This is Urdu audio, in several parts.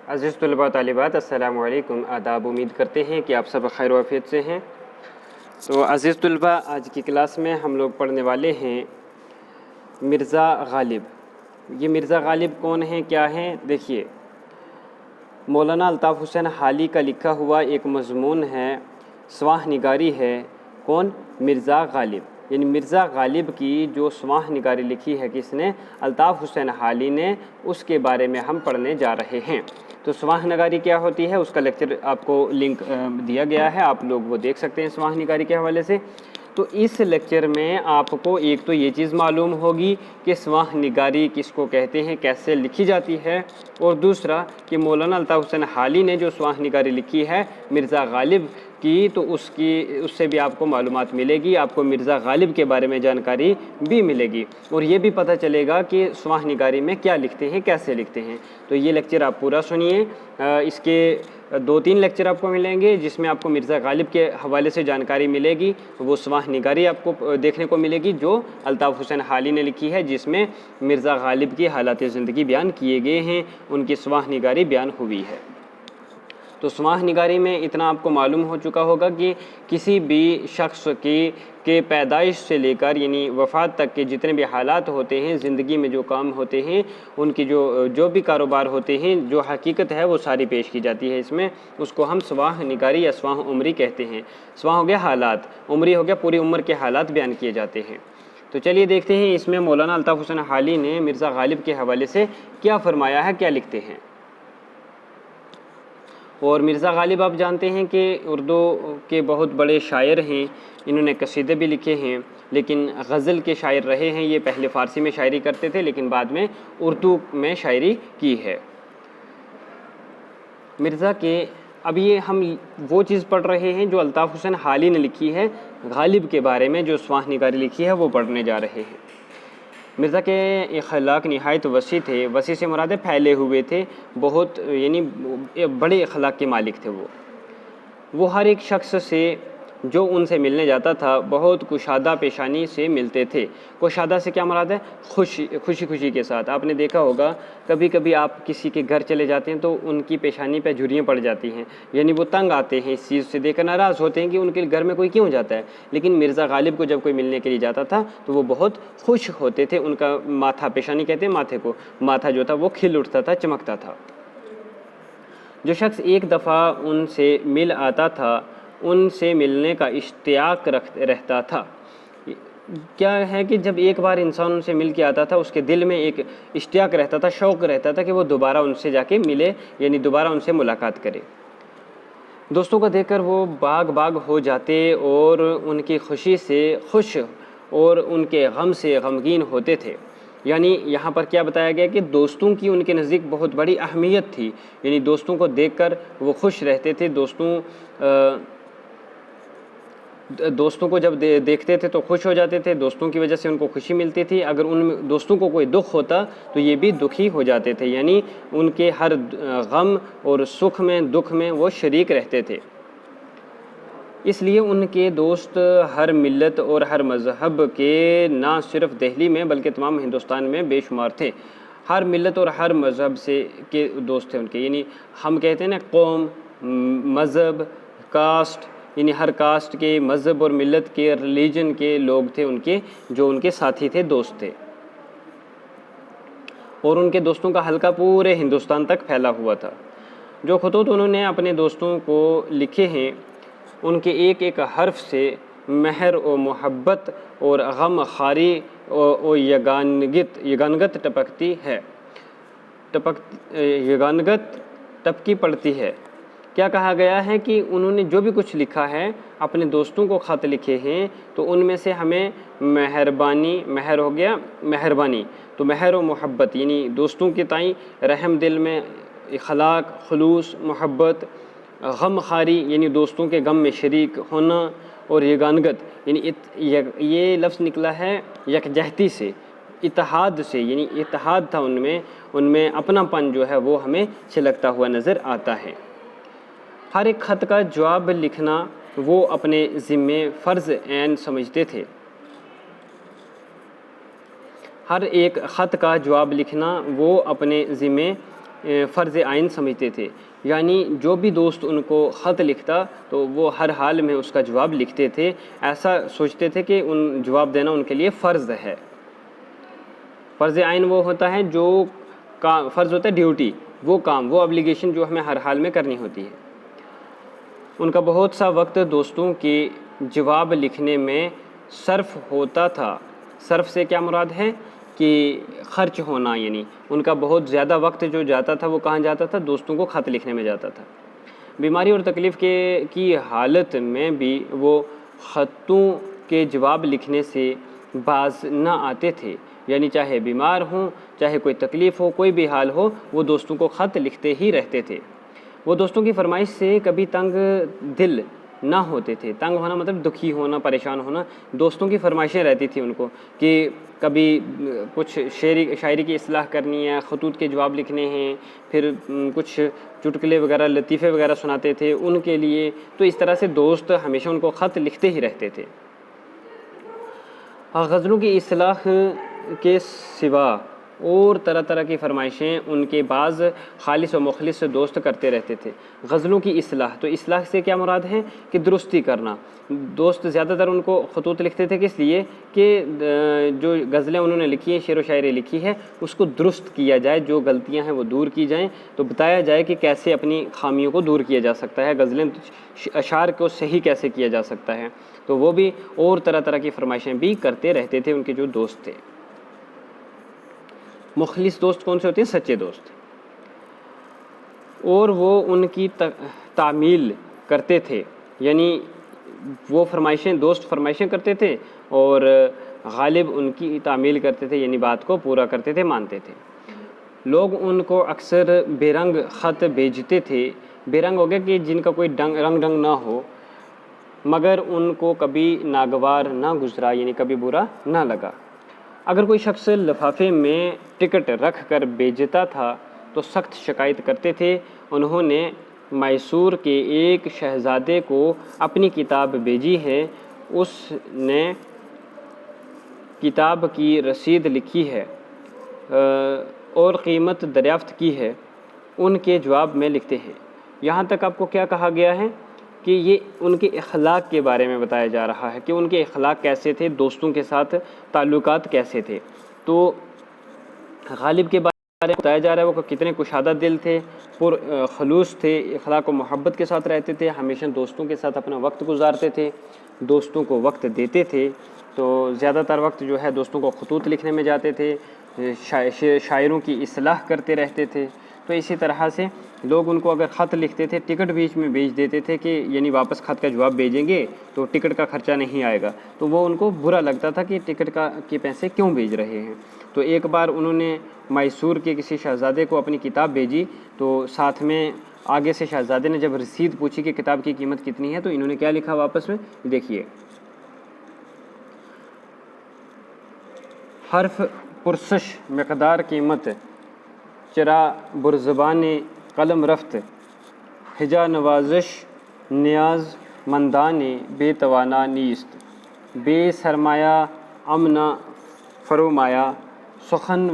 عزیز طلباء طالبات السلام علیکم، آداب۔ امید کرتے ہیں کہ آپ سب خیر و عافیت سے ہیں۔ تو عزیز طلباء، آج کی کلاس میں ہم لوگ پڑھنے والے ہیں مرزا غالب۔ یہ مرزا غالب کون ہیں، کیا ہیں؟ دیکھیے، مولانا الطاف حسین حالی کا لکھا ہوا ایک مضمون ہے، سواہ نگاری ہے۔ کون؟ مرزا غالب۔ یعنی مرزا غالب کی جو سواہ نگاری لکھی ہے کس نے؟ الطاف حسین حالی نے، اس کے بارے میں ہم پڑھنے جا رہے ہیں۔ تو سواہ نگاری کیا ہوتی ہے، اس کا لیکچر آپ کو لنک دیا گیا ہے، آپ لوگ وہ دیکھ سکتے ہیں سواہ نگاری کے حوالے سے۔ تو اس لیکچر میں آپ کو ایک تو یہ چیز معلوم ہوگی کہ سواہ نگاری کس کو کہتے ہیں، کیسے لکھی جاتی ہے، اور دوسرا کہ مولانا الطاف حسین حالی نے جو سواہ نگاری لکھی ہے مرزا غالب کی، تو اس سے بھی آپ کو معلومات ملے گی، آپ کو مرزا غالب کے بارے میں جانکاری بھی ملے گی، اور یہ بھی پتہ چلے گا کہ سواہ نگاری میں کیا لکھتے ہیں، کیسے لکھتے ہیں۔ تو یہ لیکچر آپ پورا سنیے، اس کے 2-3 لیکچر آپ کو ملیں گے جس میں آپ کو مرزا غالب کے حوالے سے جانکاری ملے گی، وہ سواہ نگاری آپ کو دیکھنے کو ملے گی جو الطاف حسین حالی نے لکھی ہے، جس میں مرزا غالب کی حالات زندگی بیان کیے گئے ہیں، ان کی سواہ نگاری بیان ہوئی ہے۔ تو سواہ نگاری میں اتنا آپ کو معلوم ہو چکا ہوگا کہ کسی بھی شخص کے پیدائش سے لے کر یعنی وفات تک کے جتنے بھی حالات ہوتے ہیں، زندگی میں جو کام ہوتے ہیں، ان کی جو بھی کاروبار ہوتے ہیں، جو حقیقت ہے وہ ساری پیش کی جاتی ہے اس میں، اس کو ہم سواہ نگاری یا سواہ عمری کہتے ہیں۔ سواہ ہو گیا حالات، عمری ہو گیا پوری عمر کے حالات بیان کیے جاتے ہیں۔ تو چلیے دیکھتے ہیں اس میں مولانا الطاف حسین حالی نے مرزا غالب کے حوالے سے کیا فرمایا ہے، کیا لکھتے ہیں۔ اور مرزا غالب آپ جانتے ہیں کہ اردو کے بہت بڑے شاعر ہیں، انہوں نے قصیدے بھی لکھے ہیں، لیکن غزل کے شاعر رہے ہیں۔ یہ پہلے فارسی میں شاعری کرتے تھے لیکن بعد میں اردو میں شاعری کی ہے مرزا کے۔ اب یہ ہم وہ چیز پڑھ رہے ہیں جو الطاف حسین حالی نے لکھی ہے، غالب کے بارے میں جو سواہ نگاری لکھی ہے وہ پڑھنے جا رہے ہیں۔ مرزا کے اخلاق نہایت وسیع تھے، وسیع سے مراد پھیلے ہوئے تھے، بہت یعنی بڑے اخلاق کے مالک تھے وہ ہر ایک شخص سے جو ان سے ملنے جاتا تھا بہت کشادہ پیشانی سے ملتے تھے۔ کشادہ سے کیا مراد ہے؟ خوشی کے ساتھ۔ آپ نے دیکھا ہوگا کبھی کبھی آپ کسی کے گھر چلے جاتے ہیں تو ان کی پیشانی پہ جھریاں پڑ جاتی ہیں، یعنی وہ تنگ آتے ہیں اس چیز سے، دیکھ کر ناراض ہوتے ہیں کہ ان کے گھر میں کوئی کیوں جاتا ہے۔ لیکن مرزا غالب کو جب کوئی ملنے کے لیے جاتا تھا تو وہ بہت خوش ہوتے تھے، ان کا ماتھا، پیشانی کہتے ہیں ماتھے کو، ماتھا جو تھا وہ کھل اٹھتا تھا، چمکتا تھا۔ جو شخص ایک دفعہ ان سے مل آتا تھا ان سے ملنے کا اشتیاق رہتا تھا۔ کیا ہے کہ جب ایک بار انسان ان سے مل کے آتا تھا اس کے دل میں ایک اشتیاق رہتا تھا، شوق رہتا تھا کہ وہ دوبارہ ان سے جا کے ملے، یعنی دوبارہ ان سے ملاقات کرے۔ دوستوں کو دیکھ کر وہ باغ ہو جاتے اور ان کی خوشی سے خوش اور ان کے غم سے غمگین ہوتے تھے۔ یعنی یہاں پر کیا بتایا گیا کہ دوستوں کی ان کے نزدیک بہت بڑی اہمیت تھی، یعنی دوستوں کو دیکھ کر وہ خوش رہتے تھے، دوستوں کو جب دیکھتے تھے تو خوش ہو جاتے تھے، دوستوں کی وجہ سے ان کو خوشی ملتی تھی۔ اگر ان دوستوں کو کوئی دکھ ہوتا تو یہ بھی دکھی ہو جاتے تھے، یعنی ان کے ہر غم اور سکھ میں، دکھ میں وہ شریک رہتے تھے۔ اس لیے ان کے دوست ہر ملت اور ہر مذہب کے نہ صرف دہلی میں بلکہ تمام ہندوستان میں بے شمار تھے۔ ہر ملت اور ہر مذہب کے دوست تھے ان کے، یعنی ہم کہتے ہیں نا قوم، مذہب، کاسٹ، یعنی ہر کاسٹ کے، مذہب اور ملت کے، ریلیجن کے لوگ تھے ان کے، جو ان کے ساتھی تھے، دوست تھے، اور ان کے دوستوں کا حلقہ پورے ہندوستان تک پھیلا ہوا تھا۔ جو خطوط انہوں نے اپنے دوستوں کو لکھے ہیں ان کے ایک ایک حرف سے مہر و محبت اور غم خاری و یگانگت ٹپکی پڑتی ہے۔ کیا کہا گیا ہے کہ انہوں نے جو بھی کچھ لکھا ہے اپنے دوستوں کو خط لکھے ہیں تو ان میں سے ہمیں مہر ہو گیا مہربانی، تو مہر و محبت یعنی دوستوں کے تئیں رحم دل میں، اخلاق، خلوص، محبت، غم خاری یعنی دوستوں کے غم میں شریک ہونا، اور یگانگت یعنی یہ لفظ نکلا ہے یکجہتی سے، اتحاد سے، یعنی اتحاد تھا ان میں اپنا پن جو ہے وہ ہمیں چھلکتا ہوا نظر آتا ہے۔ ہر ایک خط کا جواب لکھنا وہ اپنے ذمے فرض عین سمجھتے تھے۔ ہر ایک خط کا جواب لکھنا وہ اپنے ذمے فرض عین سمجھتے تھے، یعنی جو بھی دوست ان کو خط لکھتا تو وہ ہر حال میں اس کا جواب لکھتے تھے، ایسا سوچتے تھے کہ جواب دینا ان کے لیے فرض ہے۔ فرض عین وہ ہوتا ہے جو کام، فرض ہوتا ہے ڈیوٹی، وہ کام، وہ ابلیگیشن جو ہمیں ہر حال میں کرنی ہوتی ہے۔ ان کا بہت سا وقت دوستوں کے جواب لکھنے میں صرف ہوتا تھا۔ صرف سے کیا مراد ہے کہ خرچ ہونا، یعنی ان کا بہت زیادہ وقت جو جاتا تھا وہ کہاں جاتا تھا؟ دوستوں کو خط لکھنے میں جاتا تھا۔ بیماری اور تکلیف کی حالت میں بھی وہ خطوں کے جواب لکھنے سے باز نہ آتے تھے، یعنی چاہے بیمار ہوں، چاہے کوئی تکلیف ہو، کوئی بھی حال ہو، وہ دوستوں کو خط لکھتے ہی رہتے تھے۔ وہ دوستوں کی فرمائش سے کبھی تنگ دل نہ ہوتے تھے۔ تنگ ہونا مطلب دکھی ہونا، پریشان ہونا۔ دوستوں کی فرمائشیں رہتی تھی ان کو کہ کبھی کچھ شاعری کی اصلاح کرنی ہے، خطوط کے جواب لکھنے ہیں، پھر کچھ چٹکلے وغیرہ، لطیفے وغیرہ سناتے تھے ان کے لیے۔ تو اس طرح سے دوست ہمیشہ ان کو خط لکھتے ہی رہتے تھے۔ غزلوں کی اصلاح کے سوا اور طرح طرح کی فرمائشیں ان کے بعض خالص و مخلص دوست کرتے رہتے تھے۔ غزلوں کی اصلاح، تو اصلاح سے کیا مراد ہے کہ درستی کرنا۔ دوست زیادہ تر ان کو خطوط لکھتے تھے، کس لیے کہ جو غزلیں انہوں نے لکھی ہیں، شعر و شاعری لکھی ہے، اس کو درست کیا جائے، جو غلطیاں ہیں وہ دور کی جائیں، تو بتایا جائے کہ کیسے اپنی خامیوں کو دور کیا جا سکتا ہے، غزلیں اشعار کو صحیح کیسے کیا جا سکتا ہے۔ تو وہ بھی اور طرح طرح کی فرمائشیں بھی کرتے رہتے تھے ان کے جو دوست تھے۔ مخلص دوست کون سے ہوتے ہیں؟ سچے دوست۔ اور وہ ان کی تعمیل کرتے تھے، یعنی وہ دوست فرمائشیں کرتے تھے اور غالب ان کی تعمیل کرتے تھے، یعنی بات کو پورا کرتے تھے، مانتے تھے۔ لوگ ان کو اکثر بے رنگ خط بھیجتے تھے۔ بے رنگ ہو گیا کہ جن کا کوئی رنگ ڈنگ نہ ہو، مگر ان کو کبھی ناگوار نہ گزرا، یعنی کبھی برا نہ لگا۔ اگر کوئی شخص لفافے میں ٹکٹ رکھ کر بھیجتا تھا تو سخت شکایت کرتے تھے۔ انہوں نے میسور کے ایک شہزادے کو اپنی کتاب بھیجی ہے، اس نے کتاب کی رسید لکھی ہے اور قیمت دریافت کی ہے، ان کے جواب میں لکھتے ہیں۔ یہاں تک آپ کو کیا کہا گیا ہے کہ یہ ان کے اخلاق کے بارے میں بتایا جا رہا ہے کہ ان کے اخلاق کیسے تھے، دوستوں کے ساتھ تعلقات کیسے تھے۔ تو غالب کے بارے میں بتایا جا رہا ہے وہ کتنے کشادہ دل تھے، پر خلوص تھے، اخلاق و محبت کے ساتھ رہتے تھے، ہمیشہ دوستوں کے ساتھ اپنا وقت گزارتے تھے، دوستوں کو وقت دیتے تھے۔ تو زیادہ تر وقت جو ہے دوستوں کو خطوط لکھنے میں جاتے تھے، شاعروں کی اصلاح کرتے رہتے تھے۔ تو اسی طرح سے لوگ ان کو اگر خط لکھتے تھے، ٹکٹ بیچ میں بھیج دیتے تھے کہ یعنی واپس خط کا جواب بھیجیں گے تو ٹکٹ کا خرچہ نہیں آئے گا، تو وہ ان کو برا لگتا تھا کہ ٹکٹ کے پیسے کیوں بھیج رہے ہیں۔ تو ایک بار انہوں نے میسور کے کسی شہزادے کو اپنی کتاب بھیجی، تو ساتھ میں آگے سے شہزادے نے جب رسید پوچھی کہ کتاب کی قیمت کتنی ہے، تو انہوں نے کیا لکھا واپس میں؟ دیکھیے، حرف پرسش مقدار قیمت، چرا برزبان قلم رفت، ہجا نوازش نیاز مندان بے توانا نیست، بے سرمایہ امنا فرومایا، سخن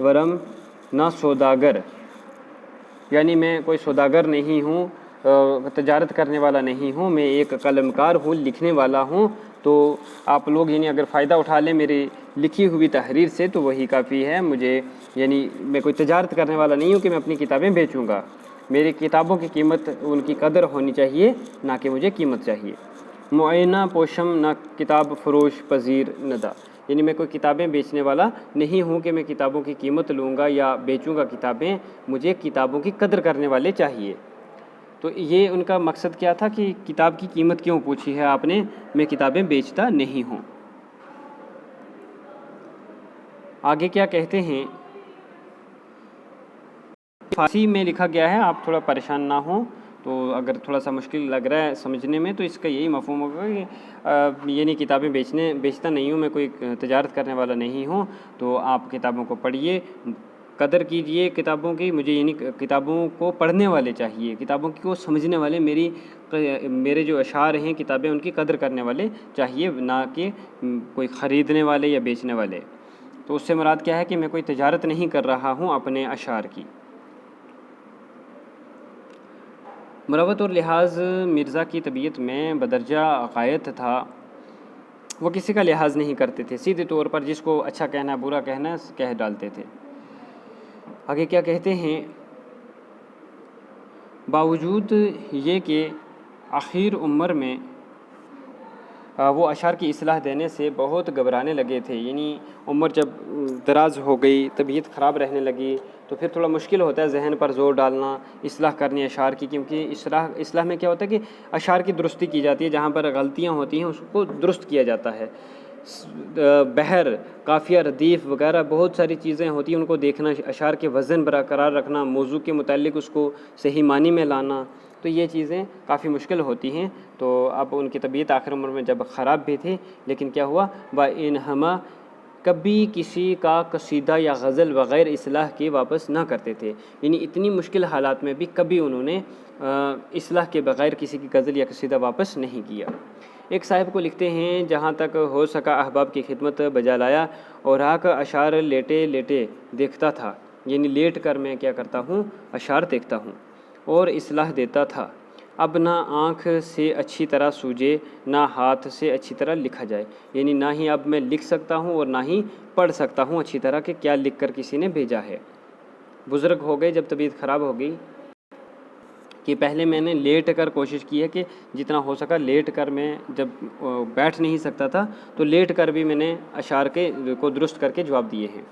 ورم نہ سوداگر، یعنی میں کوئی سوداگر نہیں ہوں، تجارت کرنے والا نہیں ہوں، میں ایک قلم کار ہوں، لکھنے والا ہوں۔ تو آپ لوگ یعنی اگر فائدہ اٹھا لیں میری لکھی ہوئی تحریر سے تو وہی کافی ہے مجھے، یعنی میں کوئی تجارت کرنے والا نہیں ہوں کہ میں اپنی کتابیں بیچوں گا۔ میری کتابوں کی قیمت، ان کی قدر ہونی چاہیے، نہ کہ مجھے قیمت چاہیے۔ معینہ پوشم نہ کتاب فروش پذیر ندا، یعنی میں کوئی کتابیں بیچنے والا نہیں ہوں کہ میں کتابوں کی قیمت لوں گا یا بیچوں گا کتابیں، مجھے کتابوں کی قدر کرنے والے چاہیے۔ تو یہ ان کا مقصد کیا تھا کہ کتاب کی قیمت کیوں پوچھی ہے آپ نے، میں کتابیں بیچتا نہیں ہوں۔ آگے کیا کہتے ہیں، فارسی میں لکھا گیا ہے، آپ تھوڑا پریشان نہ ہوں، تو اگر تھوڑا سا مشکل لگ رہا ہے سمجھنے میں تو اس کا یہی مفہوم ہوگا کہ یعنی کتابیں بیچتا نہیں ہوں، میں کوئی تجارت کرنے والا نہیں ہوں، تو آپ کتابوں کو پڑھیے، قدر کیجئے کتابوں کی، مجھے یعنی کتابوں کو پڑھنے والے چاہیے، کتابوں کو سمجھنے والے، میرے جو اشعار ہیں کتابیں ان کی قدر کرنے والے چاہیے، نہ کہ کوئی خریدنے والے یا بیچنے والے۔ تو اس سے مراد کیا ہے کہ میں کوئی تجارت نہیں کر رہا ہوں اپنے اشعار کی۔ مروت اور لحاظ مرزا کی طبیعت میں بدرجہ عقائد تھا، وہ کسی کا لحاظ نہیں کرتے تھے، سیدھے طور پر جس کو اچھا کہنا برا کہنا کہہ ڈالتے تھے۔ آگے کیا کہتے ہیں، باوجود یہ کہ آخر عمر میں وہ اشعار کی اصلاح دینے سے بہت گھبرانے لگے تھے، یعنی عمر جب دراز ہو گئی، طبیعت خراب رہنے لگی، تو پھر تھوڑا مشکل ہوتا ہے ذہن پر زور ڈالنا، اصلاح کرنی اشعار کی، کیونکہ اصلاح میں کیا ہوتا ہے کہ اشعار کی درستی کی جاتی ہے، جہاں پر غلطیاں ہوتی ہیں اس کو درست کیا جاتا ہے۔ بحر، قافیہ، ردیف وغیرہ بہت ساری چیزیں ہوتی ہیں، ان کو دیکھنا، اشعار کے وزن برقرار رکھنا، موضوع کے متعلق اس کو صحیح معنی میں لانا، تو یہ چیزیں کافی مشکل ہوتی ہیں۔ تو اب ان کی طبیعت آخر عمر میں جب خراب بھی تھی، لیکن کیا ہوا، بَإِنْهَمَا کبھی کسی کا قصیدہ یا غزل بغیر اصلاح کے واپس نہ کرتے تھے، یعنی اتنی مشکل حالات میں بھی کبھی انہوں نے اصلاح کے بغیر کسی کی غزل یا قصیدہ واپس نہیں کیا۔ ایک صاحب کو لکھتے ہیں، جہاں تک ہو سکا احباب کی خدمت بجا لایا اور آنکھ اشعار لیٹے لیٹے دیکھتا تھا، یعنی لیٹ کر میں کیا کرتا ہوں، اشعار دیکھتا ہوں اور اصلاح دیتا تھا۔ اب نہ آنکھ سے اچھی طرح سوجے، نہ ہاتھ سے اچھی طرح لکھا جائے، یعنی نہ ہی اب میں لکھ سکتا ہوں اور نہ ہی پڑھ سکتا ہوں اچھی طرح کہ کیا لکھ کر کسی نے بھیجا ہے۔ بزرگ ہو گئے، جب طبیعت خراب ہو گئی، کہ پہلے میں نے لیٹ کر کوشش کی ہے کہ جتنا ہو سکا لیٹ کر، میں جب بیٹھ نہیں سکتا تھا تو لیٹ کر بھی میں نے اشعار کو درست کر کے جواب دیے ہیں۔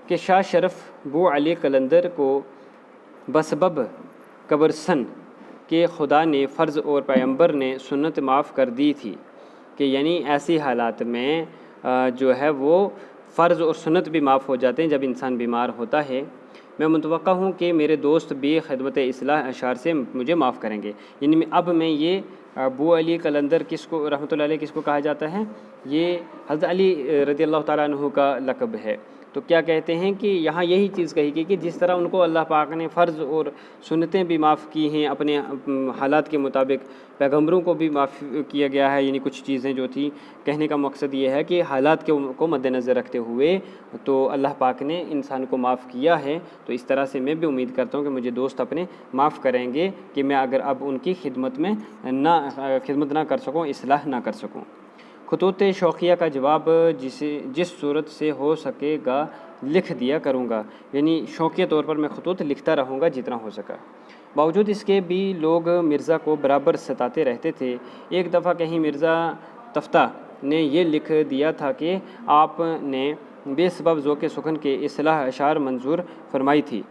کہ شاہ شرف بو علی قلندر کو بسبب قبرصن کہ خدا نے فرض اور پیغمبر نے سنت معاف کر دی تھی، کہ یعنی ایسی حالات میں جو ہے وہ فرض اور سنت بھی معاف ہو جاتے ہیں جب انسان بیمار ہوتا ہے۔ میں متوقع ہوں کہ میرے دوست بھی خدمت اصلاح اشعار سے مجھے معاف کریں گے، یعنی اب میں یہ ابو علی قلندر کس کو رحمۃ اللہ علیہ کس کو کہا جاتا ہے، یہ حضرت علی رضی اللہ تعالیٰ عنہ کا لقب ہے۔ تو کیا کہتے ہیں کہ یہاں یہی چیز کہی گئی کہ جس طرح ان کو اللہ پاک نے فرض اور سنتیں بھی معاف کی ہیں اپنے حالات کے مطابق، پیغمبروں کو بھی معاف کیا گیا ہے، یعنی کچھ چیزیں جو تھی، کہنے کا مقصد یہ ہے کہ حالات کو مد نظر رکھتے ہوئے تو اللہ پاک نے انسان کو معاف کیا ہے، تو اس طرح سے میں بھی امید کرتا ہوں کہ مجھے دوست اپنے معاف کریں گے کہ میں اگر اب ان کی خدمت نہ کر سکوں، اصلاح نہ کر سکوں۔ خطوط شوقیہ کا جواب جس صورت سے ہو سکے گا لکھ دیا کروں گا، یعنی شوقیہ طور پر میں خطوط لکھتا رہوں گا جتنا ہو سکا۔ باوجود اس کے بھی لوگ مرزا کو برابر ستاتے رہتے تھے۔ ایک دفعہ کہیں مرزا تفتہ نے یہ لکھ دیا تھا کہ آپ نے بے سبب ذوق سخن کے اصلاح اشعار منظور فرمائی تھی۔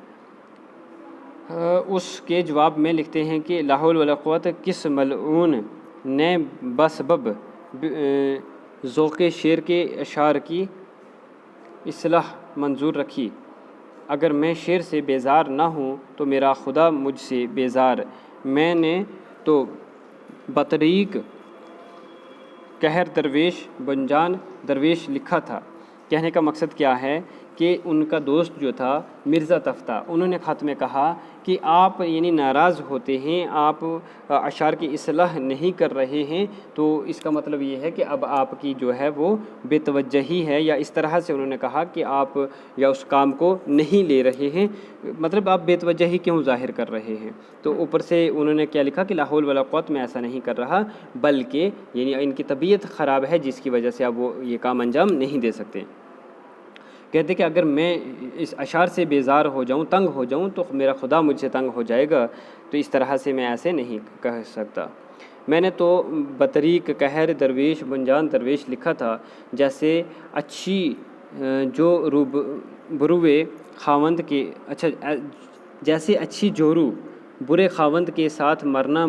اس کے جواب میں لکھتے ہیں کہ لا حول ولا قوت، کس ملعون نے بسبب ذوق شعر کے اشعار کی اصلاح منظور رکھی؟ اگر میں شعر سے بیزار نہ ہوں تو میرا خدا مجھ سے بیزار۔ میں نے تو بطریق قہر درویش بنجان درویش لکھا تھا۔ کہنے کا مقصد کیا ہے کہ ان کا دوست جو تھا مرزا تفتہ، انہوں نے خط میں کہا کہ آپ یعنی ناراض ہوتے ہیں، آپ اشعار کی اصلاح نہیں کر رہے ہیں، تو اس کا مطلب یہ ہے کہ اب آپ کی جو ہے وہ بے توجہی ہے، یا اس طرح سے انہوں نے کہا کہ آپ یا اس کام کو نہیں لے رہے ہیں، مطلب آپ بے توجہی کیوں ظاہر کر رہے ہیں۔ تو اوپر سے انہوں نے کیا لکھا کہ لا حول ولا قوت، میں ایسا نہیں کر رہا، بلکہ یعنی ان کی طبیعت خراب ہے جس کی وجہ سے اب وہ یہ کام انجام نہیں دے سکتے۔ کہتے کہ اگر میں اس اشعار سے بیزار ہو جاؤں، تنگ ہو جاؤں، تو میرا خدا مجھ سے تنگ ہو جائے گا، تو اس طرح سے میں ایسے نہیں کہہ سکتا۔ میں نے تو بطریق قہر درویش بنجان درویش لکھا تھا، جیسے اچھی جو بروے خاوند کے جیسے اچھی جورو برے خاوند کے ساتھ مرنا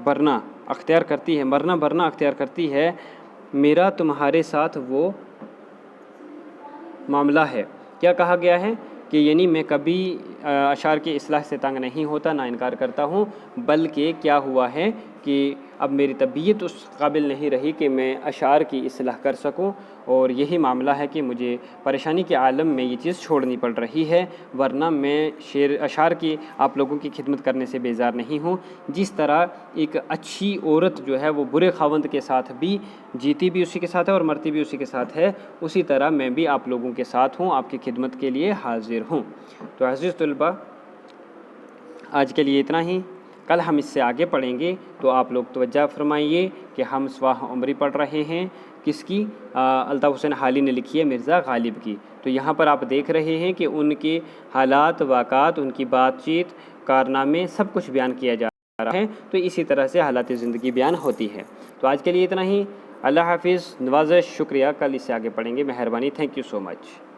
برنا اختیار کرتی ہے، میرا تمہارے ساتھ وہ معاملہ ہے۔ کیا کہا گیا ہے کہ یعنی میں کبھی اشعار کی اصلاح سے تنگ نہیں ہوتا، نہ انکار کرتا ہوں، بلکہ کیا ہوا ہے کہ اب میری طبیعت اس قابل نہیں رہی کہ میں اشعار کی اصلاح کر سکوں، اور یہی معاملہ ہے کہ مجھے پریشانی کے عالم میں یہ چیز چھوڑنی پڑ رہی ہے، ورنہ میں اشعار کی آپ لوگوں کی خدمت کرنے سے بیزار نہیں ہوں۔ جس طرح ایک اچھی عورت جو ہے وہ برے خاوند کے ساتھ بھی جیتی بھی اسی کے ساتھ ہے اور مرتی بھی اسی کے ساتھ ہے، اسی طرح میں بھی آپ لوگوں کے ساتھ ہوں، آپ کی خدمت کے لیے حاضر ہوں۔ تو عزیز طلبہ، آج کے لیے اتنا ہی. کل ہم اس سے آگے پڑھیں گے. تو آپ لوگ توجہ فرمائیے کہ ہم سواہ عمری پڑھ رہے ہیں. کس کی؟ الطاف حسین حالی نے لکھی ہے مرزا غالب کی. تو یہاں پر آپ دیکھ رہے ہیں کہ ان کے حالات، واقعات، ان کی بات چیت، کارنامے سب کچھ بیان کیا جا رہا ہے. تو اسی طرح سے حالات زندگی بیان ہوتی ہے. تو آج کے لیے اتنا ہی. اللہ حافظ. نوازش، شکریہ. کل اس سے آگے پڑھیں گے. مہربانی. Thank you so much.